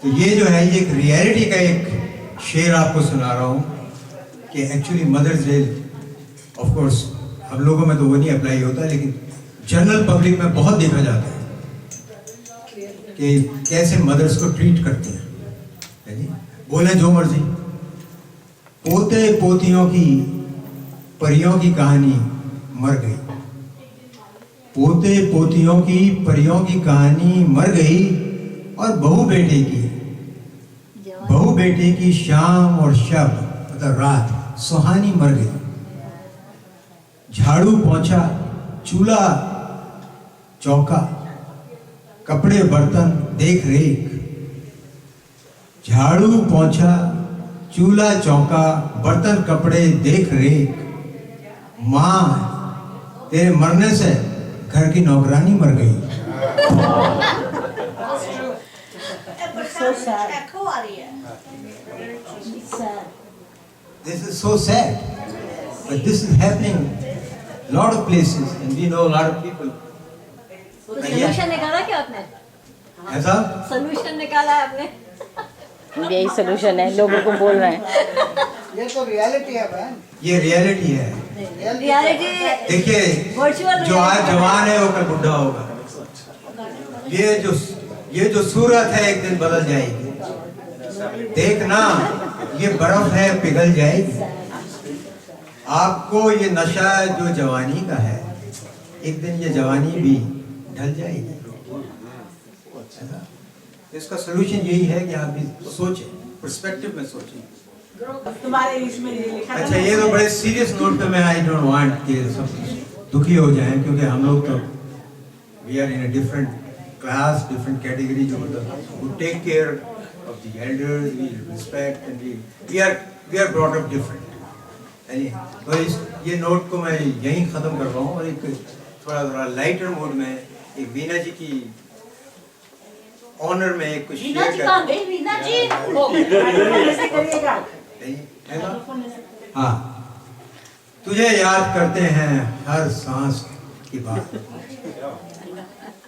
तो ये जो है ये एक रियलिटी का एक शेर आपको सुना रहा हूँ कि actually Mother's Day of course हम लोगों में तो वो नहीं अप्लाई होता, लेकिन जनरल पब्लिक में बहुत देखा जाता है कि कैसे मदर्स को ट्रीट करते हैं। बोले जो मर्जी, पोते पोतियों की परियों की कहानी मर गई, पोते पोतियों की परियों की कहानी मर गई, और बहू बेटे की शाम और शब मतलब रात सुहानी मर गई। झाड़ू पोंछा चूल्हा चौका कपड़े बर्तन देख रेख, झाड़ू पोंछा चूल्हा चौका बर्तन कपड़े देख रेख, माँ तेरे मरने से घर की नौकरानी मर गई। So sad. This is so sad, but this is happening a lot of places and we know a lot of people. Solution निकाला क्या आपने? ऐसा सोल्यूशन निकाला है आपने? यही सोल्यूशन है, लोगों को बोल रहे हैं। ये तो रियलिटी है बहन। ये रियलिटी है। रियलिटी देखिए जो आज जवान है वो कल बुढ़ा होगा। ये जो सूरत है एक दिन बदल जाएगी, देखना ये बर्फ है पिघल जाएगी। आपको ये नशा जो जवानी का है एक दिन ये जवानी भी ढल जाएगी। इसका सोल्यूशन यही है कि आप भी सोचें, पर्सपेक्टिव में सोचें। तुम्हारे इसमें लिखा था। अच्छा, ये तो बड़े सीरियस नोट पे मैं आई डोंट वांट कि सब दुखी हो जाएं, क्योंकि हम लोग तो we are in a different class, different category, जो मतलब who take care of the elders, we respect and we are brought up different। तो ये नोट को मैं यहीं ख़त्म कर रहा हूँ और एक थोड़ा लाइटर मूड में एक वीना जी की ऑनर में कुछ शेयर कर। वीना जी हाँ, तुझे याद करते हैं हर सांस की बात,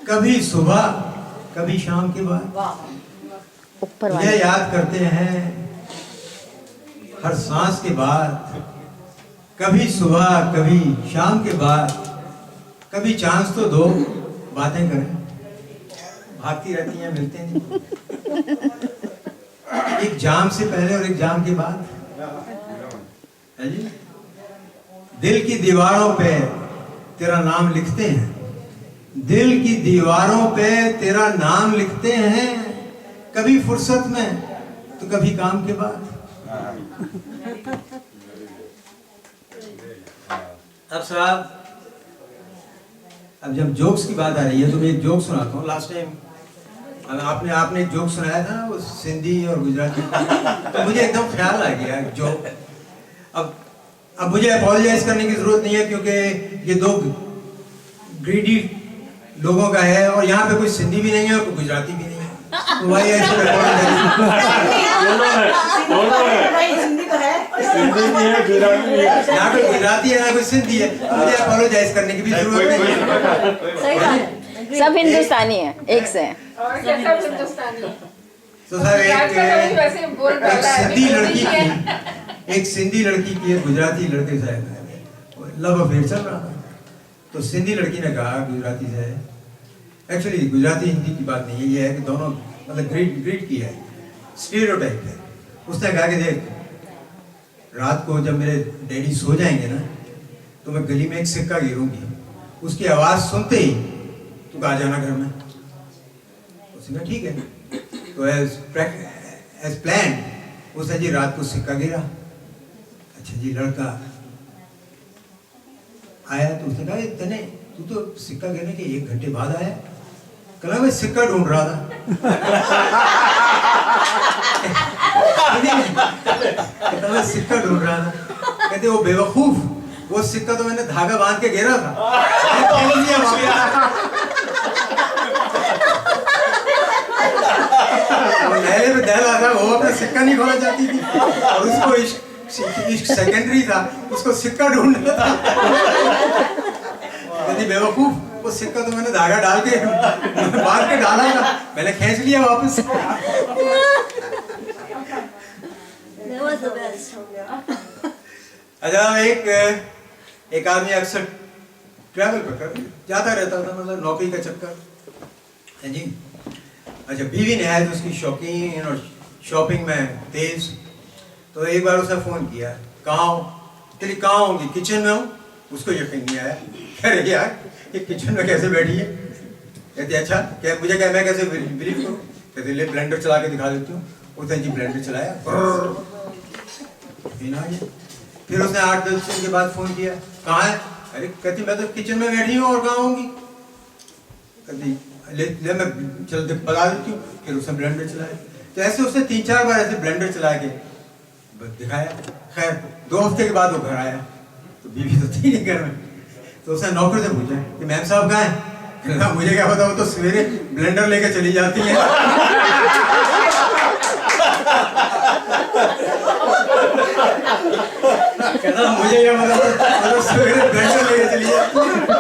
कभी सुबह कभी शाम के बाद, तुझे याद करते हैं हर सांस के बाद, कभी सुबह कभी शाम के बाद, कभी चांस तो दो बातें करें, भागती रहती हैं मिलते नहीं, एक जाम से पहले और एक जाम के बाद। है जी, दिल की दीवारों पे तेरा नाम लिखते हैं, दिल की दीवारों पे तेरा नाम लिखते हैं, कभी फुर्सत में तो कभी काम के बाद। अब साहब, अब जब जोक्स की बात आ रही है तो मैं एक जोक सुनाता हूँ। लास्ट टाइम आपने एक जोक सुनाया था वो सिंधी और गुजराती, तो मुझे एकदम ख्याल आ गया जोक। अब मुझे अपोलोजाइज करने की जरूरत नहीं है, क्योंकि ये दो ग्रीडी लोगों का है और यहाँ पे कोई सिंधी भी नहीं है और कोई गुजराती भी नहीं है, तो भाई ऐसे यहाँ पे गुजराती है ना कोई सिंधी है, मुझे अपोलोजाइज करने की भी जरूरत नहीं है। सब हिंदुस्तानी है, एक से। तो सर एक सिंधी लड़की की एक गुजराती लड़के से लव अफेयर चल रहा था, तो सिंधी लड़की ने कहा गुजराती से, एक्चुअली गुजराती हिंदी की बात नहीं है, ये है कि दोनों मतलब ग्रीड की है, स्टीरियोटाइप है। उसने कहा कि देख, रात को जब मेरे डैडी सो जाएंगे ना तो मैं गली में एक सिक्का गिरूंगी, उसकी आवाज़ सुनते ही तू आ जाना घर में। उसने कहा ठीक है, तो एज प्लान उसने जी रात को सिक्का गिरा। अच्छा जी, लड़का आया तो उसने कहा तने तू तो सिक्का गिरने के 1 घंटे बाद आया। कहा मैं सिक्का ढूंढ रहा था। मैं सिक्का ढूंढ रहा था। कहते वो बेवकूफ, वो सिक्का तो मैंने धागा बांध के घेरा था। नहले पे दहला था, वो अपना सिक्का नहीं खोला चाहती थी और उसको इश्क सेकेंडरी था, उसको सिक्का ढूंढना था। बेवकूफ, वो सिक्का तो मैंने धागा डाल के बांध के डाला था, मैंने खींच लिया वापस। द बेस्ट हो गया। अच्छा, एक आदमी अक्सर ट्रैवल पर जाता रहता था, मतलब नौकरी का चक्कर है जी। अच्छा, बीवी ने है तो उसकी शौकीन और शॉपिंग में तेज, तो एक बार उसने फ़ोन किया, कहाँ हो? तेरी कहाँ होगी? किचन में हूँ। उसको यकीन नहीं आया, कह रही यार ये किचन में कैसे बैठी है? कहती अच्छा, क्या मुझे क्या, मैं कैसे बिलीव करूँ? कहते ले ब्लेंडर चला के दिखा देती हूँ। उसने जी ब्लेंडर चलाया, फिर उसने 8-10 दिन के बाद फ़ोन किया, कहाँ है? अरे कहती मैं तो किचन में बैठी हूँ और कहाँ होंगी? कहती ले मैं चल बता देती हूँ। फिर उसने ब्लेंडर चलाया। तो ऐसे उसने 3-4 बार ऐसे ब्लेंडर चला के दिखाया। खैर 2 हफ्ते के बाद वो घर आया, तो बीवी तो थी नहीं घर में। तो उसने नौकर से पूछा कि मैम साहब कहाँ हैं? कहना मुझे क्या पता, वो तो सवेरे ब्लेंडर लेकर चली जाती है। कहना मुझे क्या पता, वो तो सवेरे ब्लेंडर लेकर चली जाती है।